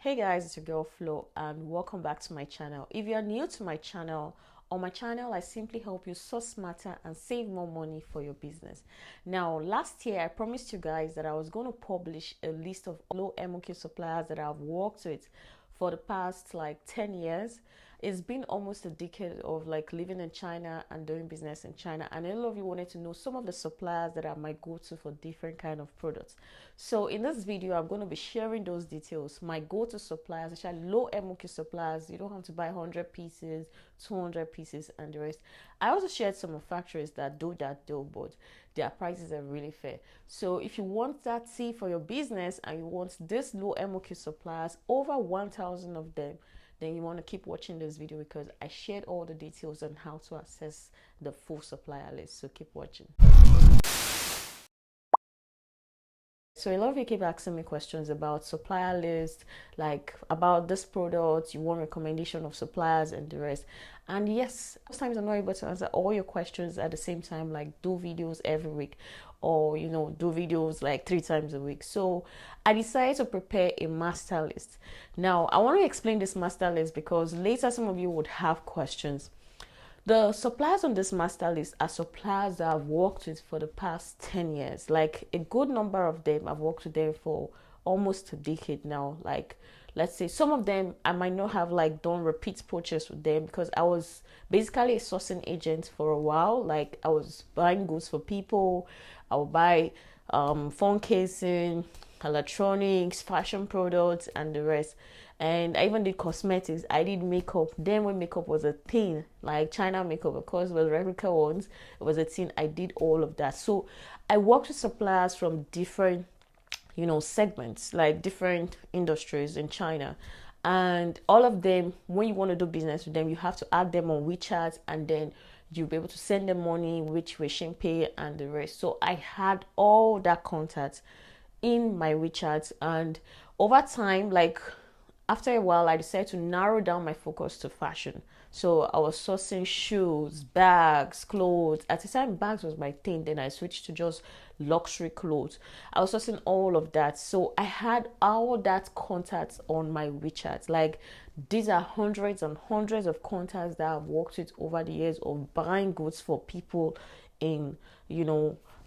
Hey guys, it's your girl Flo and welcome back to my channel. If you are new to my channel, on my channel I simply help you source smarter and save more money for your business. Now last year I promised you guys that I was going to publish a list of low MOQ suppliers that I've worked with for the past like 10 years. It's been almost a decade of like living in China and doing business in China, and a lot of you wanted to know some of the suppliers that are my go-to for different kind of products. So in this video I'm going to be sharing those details, my go-to suppliers, especially low MOQ suppliers. You don't have to buy 100 pieces, 200 pieces and the rest. I also shared some of factories that do that though, but their prices are really fair. So if you want that tea for your business and you want this low MOQ suppliers, over 1,000 of them, then you want to keep watching this video because I shared all the details on how to access the full supplier list. So keep watching. So a lot of you keep asking me questions about supplier list, like about this product, you want recommendation of suppliers and the rest. And yes, most times I'm not able to answer all your questions at the same time, like do videos every week or do videos like 3 times a week. So I decided to prepare a master list. Now I want to explain this master list because later some of you would have questions. The suppliers on this master list are suppliers that I've worked with for the past 10 years. Like a good number of them, I've worked with them for almost a decade now. Like, let's say some of them I might not have like done repeat purchase with them because I was basically a sourcing agent for a while. Like I was buying goods for people. I would buy phone casing, electronics, fashion products, and the rest. And I even did cosmetics. I did makeup. Then when makeup was a thing, like China makeup, of course, was replica ones. It was a thing. I did all of that. So I worked with suppliers from different, segments, like different industries in China. And all of them, when you want to do business with them, you have to add them on WeChat, and then you'll be able to send them money, which Weixin Pay and the rest. So I had all that contact in my WeChat, and over time, like after a while, I decided to narrow down my focus to fashion. So I was sourcing shoes, bags, clothes. At the time, bags was my thing. Then I switched to just luxury clothes. I was sourcing all of that. So I had all that contacts on my WeChat. Like these are hundreds and hundreds of contacts that I've worked with over the years of buying goods for people in,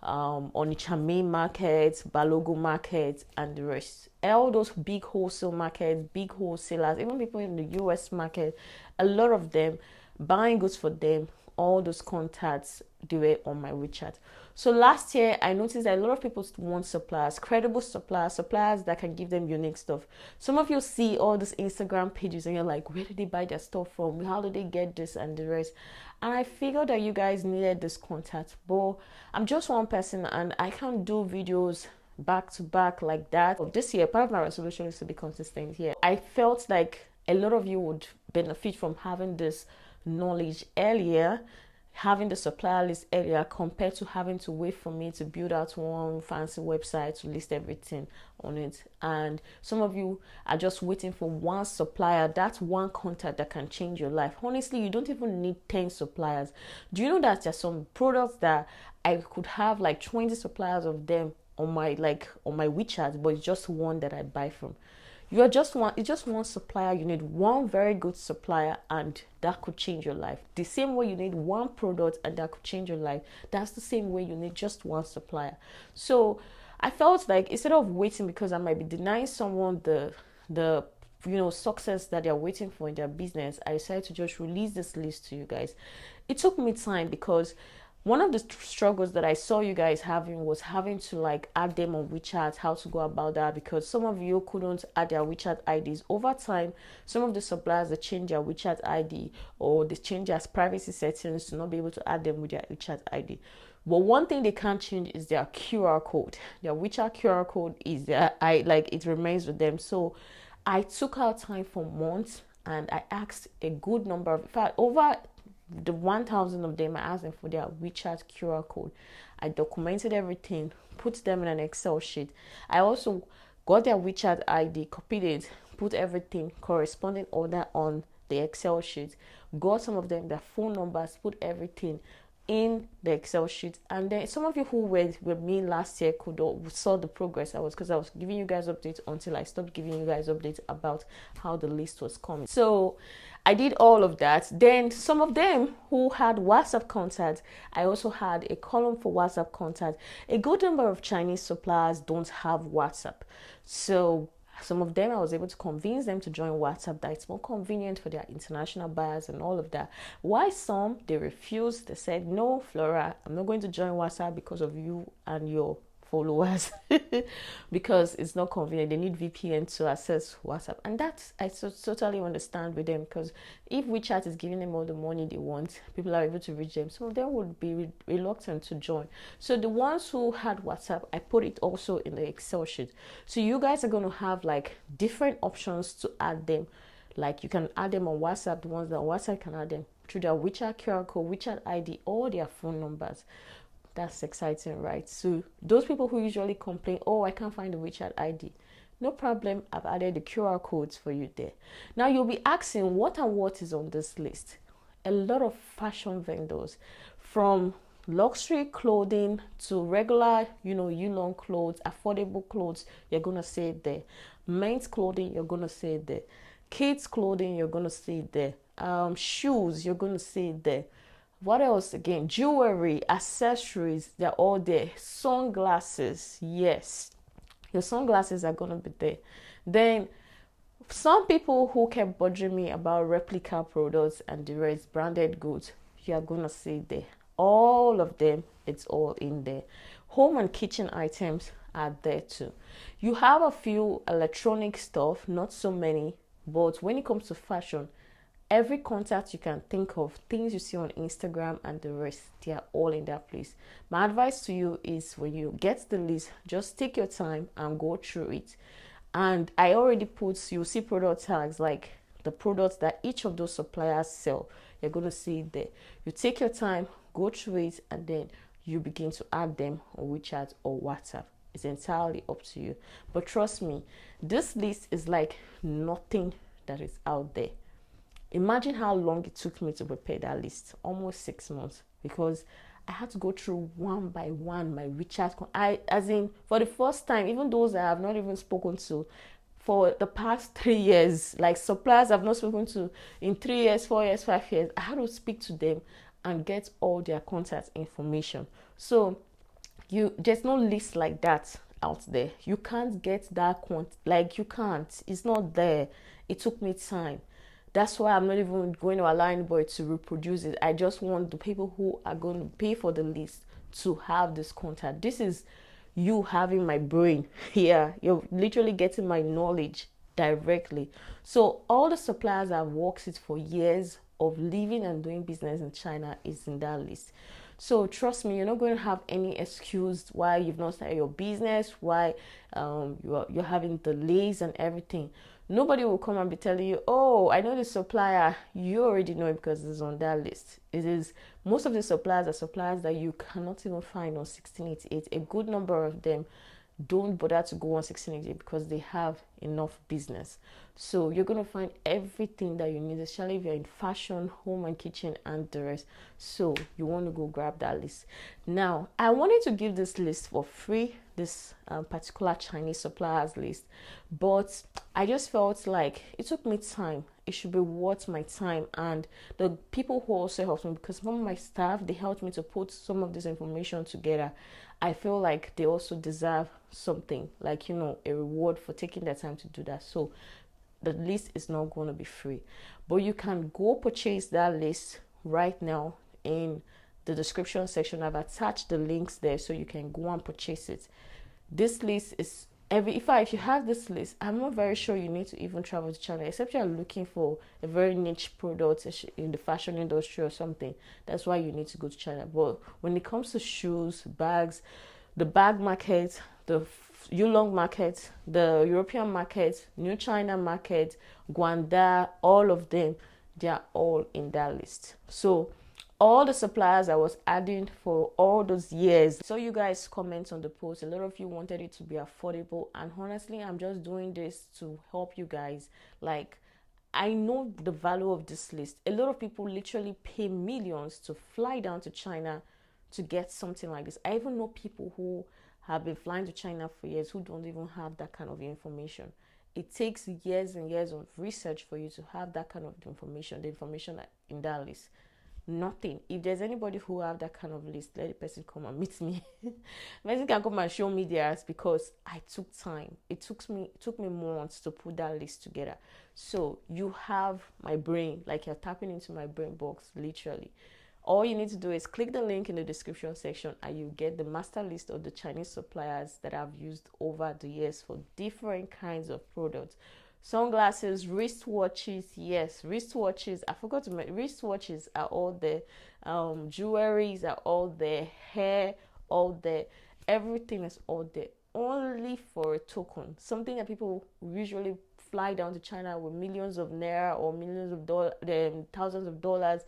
Onitsha main market, Balogun market, and the rest. All those big wholesale markets, big wholesalers, even people in the US market, a lot of them buying goods for them. All those contacts, they were on my WeChat. So last year, I noticed that a lot of people want suppliers, credible suppliers, suppliers that can give them unique stuff. Some of you see all these Instagram pages and you're like, where did they buy their stuff from? How did they get this and the rest? And I figured that you guys needed this contact, but I'm just one person and I can't do videos back to back like that. This year, part of my resolution is to be consistent here. I felt like a lot of you would benefit from having this knowledge earlier, having the supplier list earlier compared to having to wait for me to build out one fancy website to list everything on it. And some of you are just waiting for one supplier, that's one contact that can change your life. Honestly, you don't even need 10 suppliers. Do you know that there's some products that I could have like 20 suppliers of them on my WeChat, but it's just one that I buy from? It's just one supplier. You need one very good supplier and that could change your life. The same way you need one product and that could change your life, that's the same way you need just one supplier. So I felt like instead of waiting because I might be denying someone the success that they're waiting for in their business, I decided to just release this list to you guys. It took me time because one of the struggles that I saw you guys having was having to like add them on WeChat, how to go about that, because some of you couldn't add their WeChat IDs. Over time, some of the suppliers, they change their WeChat ID or they change their privacy settings to not be able to add them with their WeChat ID. But one thing they can't change is their QR code. Their WeChat QR code is it remains with them. So I took out time for months and I asked a good number of, in fact, over the 1,000 of them, I asked them for their WeChat QR code. I documented everything, put them in an Excel sheet. I also got their WeChat ID, copied it, put everything, corresponding order on the Excel sheet, got some of them their phone numbers, put everything in the Excel sheet. And then some of you who were with me last year saw the progress I was, because I was giving you guys updates until I stopped giving you guys updates about how the list was coming. So I did all of that. Then some of them who had WhatsApp contacts, I also had a column for WhatsApp contacts. A good number of Chinese suppliers don't have WhatsApp, so some of them I was able to convince them to join WhatsApp, that it's more convenient for their international buyers and all of that. Why some, they refused. They said, no, Flora, I'm not going to join WhatsApp because of you and your followers, because it's not convenient. They need VPN to access WhatsApp, and that's, I totally understand with them, because if WeChat is giving them all the money they want, people are able to reach them, so they would be reluctant to join. So the ones who had WhatsApp, I put it also in the Excel sheet. So you guys are going to have like different options to add them. Like you can add them on WhatsApp. The ones that on WhatsApp can add them through their WeChat QR code, WeChat ID, or their phone numbers. That's exciting, right? So those people who usually complain, oh, I can't find the WeChat ID, no problem, I've added the QR codes for you there. Now you'll be asking, what and what is on this list? A lot of fashion vendors, from luxury clothing to regular, you-long clothes, affordable clothes, you're gonna see it there. Men's clothing, you're gonna see it there. Kids clothing, you're gonna see it there. Shoes, you're gonna see it there. What else again? Jewelry, accessories, they're all there. Sunglasses, yes, your sunglasses are gonna be there. Then some people who kept bothering me about replica products and the rest, branded goods, you are gonna see there. All of them, it's all in there. Home and kitchen items are there too. You have a few electronic stuff, not so many, but when it comes to fashion, every contact you can think of, things you see on Instagram and the rest, they are all in that place. My advice to you is, when you get the list, just take your time and go through it. And I already put, you'll see product tags, like the products that each of those suppliers sell. You're going to see it there. You take your time, go through it, and then you begin to add them on WeChat or WhatsApp. It's entirely up to you. But trust me, this list is like nothing that is out there. Imagine how long it took me to prepare that list, almost 6 months, because I had to go through one by one my WeChat. As in, for the first time, even those I have not even spoken to for the past 3 years, like suppliers I've not spoken to in 3 years, 4 years, 5 years, I had to speak to them and get all their contact information. So there's no list like that out there. You can't get that you can't. It's not there. It took me time. That's why I'm not even going to allow anybody to reproduce it. I just want the people who are going to pay for the list to have this contact. This is you having my brain here. You're literally getting my knowledge directly. So all the suppliers I've worked with for years of living and doing business in China is in that list. So trust me, you're not going to have any excuse why you've not started your business, why you're having delays and everything. Nobody will come and be telling you, oh, I know the supplier. You already know it because it's on that list. It is, most of the suppliers are suppliers that you cannot even find on 1688. A good number of them don't bother to go on 1688 because they have enough business. So you're going to find everything that you need, especially if you're in fashion, home and kitchen and the rest. So you want to go grab that list. Now, I wanted to give this list for free, this particular Chinese suppliers list, but I just felt like it took me time. It should be worth my time. And the people who also helped me, because some of my staff, they helped me to put some of this information together. I feel like they also deserve something, like, a reward for taking their time to do that. So the list is not going to be free, but you can go purchase that list right now. In the description section, I've attached the links there so you can go and purchase it. This list is if you have this list, I'm not very sure you need to even travel to China, except you're looking for a very niche product in the fashion industry or something. That's why you need to go to China. But when it comes to shoes, bags, the bag market, the Yulong market, the European market, New China market, Guangda, all of them, they are all in that list. So all the suppliers I was adding for all those years. So you guys comment on the post. A lot of you wanted it to be affordable, and honestly, I'm just doing this to help you guys. Like, I know the value of this list. A lot of people literally pay millions to fly down to China to get something like this. I even know people who have been flying to China for years who don't even have that kind of information. It takes years and years of research for you to have that kind of information, the information in that list. Nothing. If there's anybody who have that kind of list, let the person come and meet me. Person can come and show me theirs, because I took time. It took me months to put that list together. So you have my brain, like you're tapping into my brain box, literally. All you need to do is click the link in the description section and you get the master list of the Chinese suppliers that I've used over the years for different kinds of products. Sunglasses, wristwatches, yes, wristwatches. I forgot to mention, wristwatches are all there. Jewelries are all there. Hair, all there. Everything is all there. Only for a token. Something that people usually fly down to China with millions of naira or millions of dollars, thousands of dollars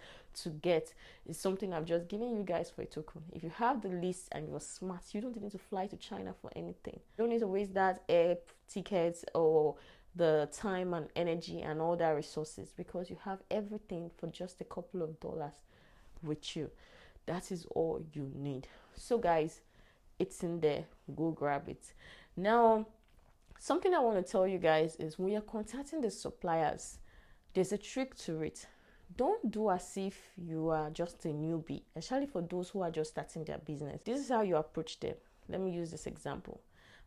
to get, is something I've just given you guys for a token. If you have the list and you're smart, you don't need to fly to China for anything. You don't need to waste that air tickets or the time and energy and all that resources, because you have everything for just a couple of dollars with you. That is all you need. So guys, it's in there. Go grab it. Now, something I want to tell you guys is when you're contacting the suppliers, there's a trick to it. Don't do as if you are just a newbie, especially for those who are just starting their business. This is how you approach them. Let me use this example.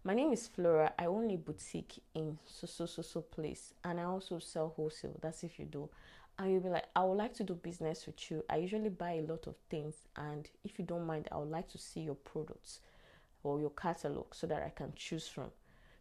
My name is Flora. I own a boutique in so place, and I also sell wholesale. That's if you do. And you'll be like, I would like to do business with you. I usually buy a lot of things, and if you don't mind, I would like to see your products or your catalog so that I can choose from.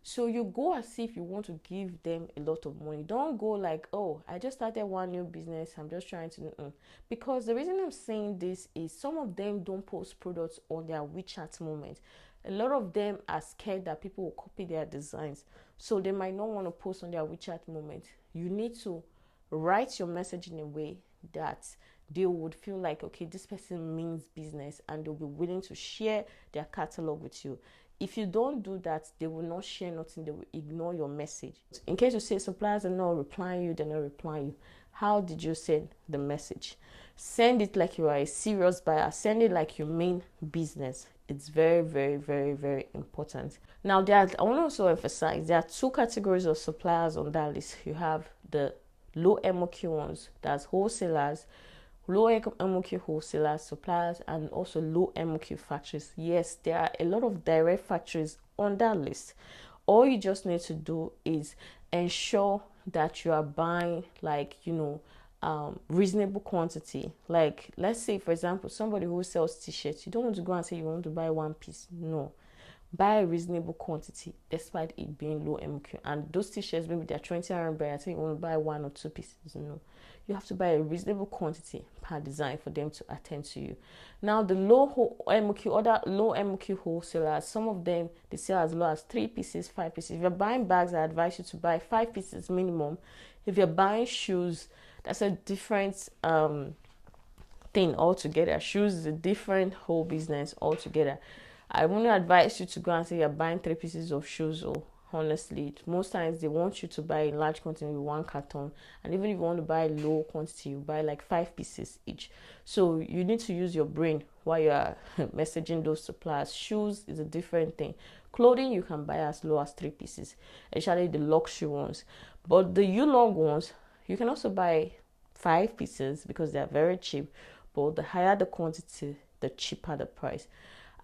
So you go as if you want to give them a lot of money. Don't go like, oh, I just started one new business, I'm just trying to, because the reason I'm saying this is some of them don't post products on their WeChat moment. A lot of them are scared that people will copy their designs, so they might not want to post on their WeChat moment. You need to write your message in a way that they would feel like, okay, this person means business, and they'll be willing to share their catalog with you. If you don't do that, they will not share nothing. They will ignore your message. In case you say suppliers are not replying you, they're not replying you. How did you send the message? Send it like you are a serious buyer. Send it like you mean business. It's very, very, very, very important. Now, I want to also emphasize there are two categories of suppliers on that list. You have the low MOQ ones, that's wholesalers, low MOQ wholesalers, suppliers, and also low MOQ factories. Yes, there are a lot of direct factories on that list. All you just need to do is ensure that you are buying, like, reasonable quantity. Like, let's say, for example, somebody who sells t-shirts, you don't want to go and say you want to buy one piece. No, buy a reasonable quantity despite it being low MOQ. And those t-shirts, maybe they're 20 RMB, I think you want to buy one or two pieces. No, you have to buy a reasonable quantity per design for them to attend to you. Now, the low MOQ, other low MOQ wholesalers, some of them, they sell as low as 3 pieces, 5 pieces. If you're buying bags, I advise you to buy 5 pieces minimum. If you're buying shoes, that's a different thing altogether. Shoes is a different whole business altogether. I wouldn't advise you to go and say you're buying 3 pieces of shoes. Or honestly, most times they want you to buy a large quantity with 1 carton, and even if you want to buy low quantity, you buy like 5 pieces each. So you need to use your brain while you are messaging those suppliers. Shoes is a different thing. Clothing you can buy as low as 3 pieces, especially the luxury ones. But the long ones, you can also buy 5 pieces because they are very cheap. But the higher the quantity, the cheaper the price.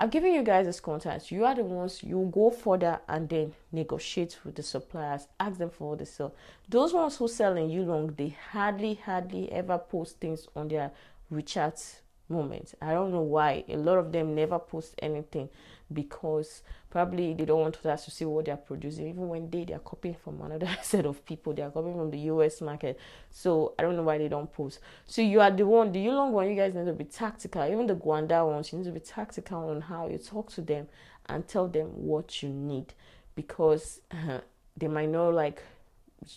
I've given you guys this contact. You are the ones, you go further and then negotiate with the suppliers. Ask them for what they sell. Those ones who sell in Yulong, they hardly ever post things on their WeChat moment. I don't know why. A lot of them never post anything because probably they don't want us to see what they're producing. Even when they are copying from another set of people, they are copying from the US market. So I don't know why they don't post. So you are the one, the Yulong one, you guys need to be tactical. Even the Guanda ones, you need to be tactical on how you talk to them and tell them what you need, because they might know, like,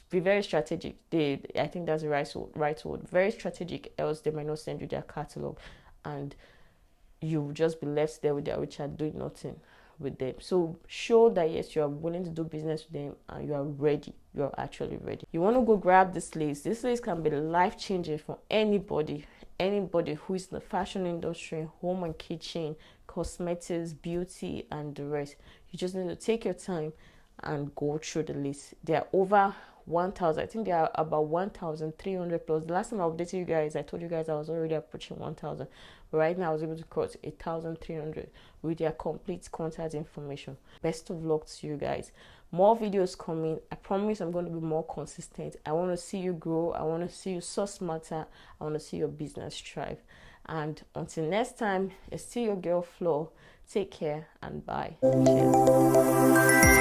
be very strategic. I think that's the right word. Very strategic, else they might not send you their catalog, and you just be left there with their WeChat doing nothing. with them. So show that yes, you are willing to do business with them and you are ready. You are actually ready. You want to go grab this list. This list can be life changing for anybody who is in the fashion industry, home and kitchen, cosmetics, beauty, and the rest. You just need to take your time and go through the list. There are over 1,000. I think there are about 1,300 plus. The last time I updated you guys, I told you guys I was already approaching 1,000. But right now, I was able to cross 1,300 with their complete contact information. Best of luck to you guys. More videos coming. I promise I'm going to be more consistent. I want to see you grow. I want to see you source smarter. I want to see your business thrive. And until next time, it's still your girl Flo. Take care and bye. Cheers.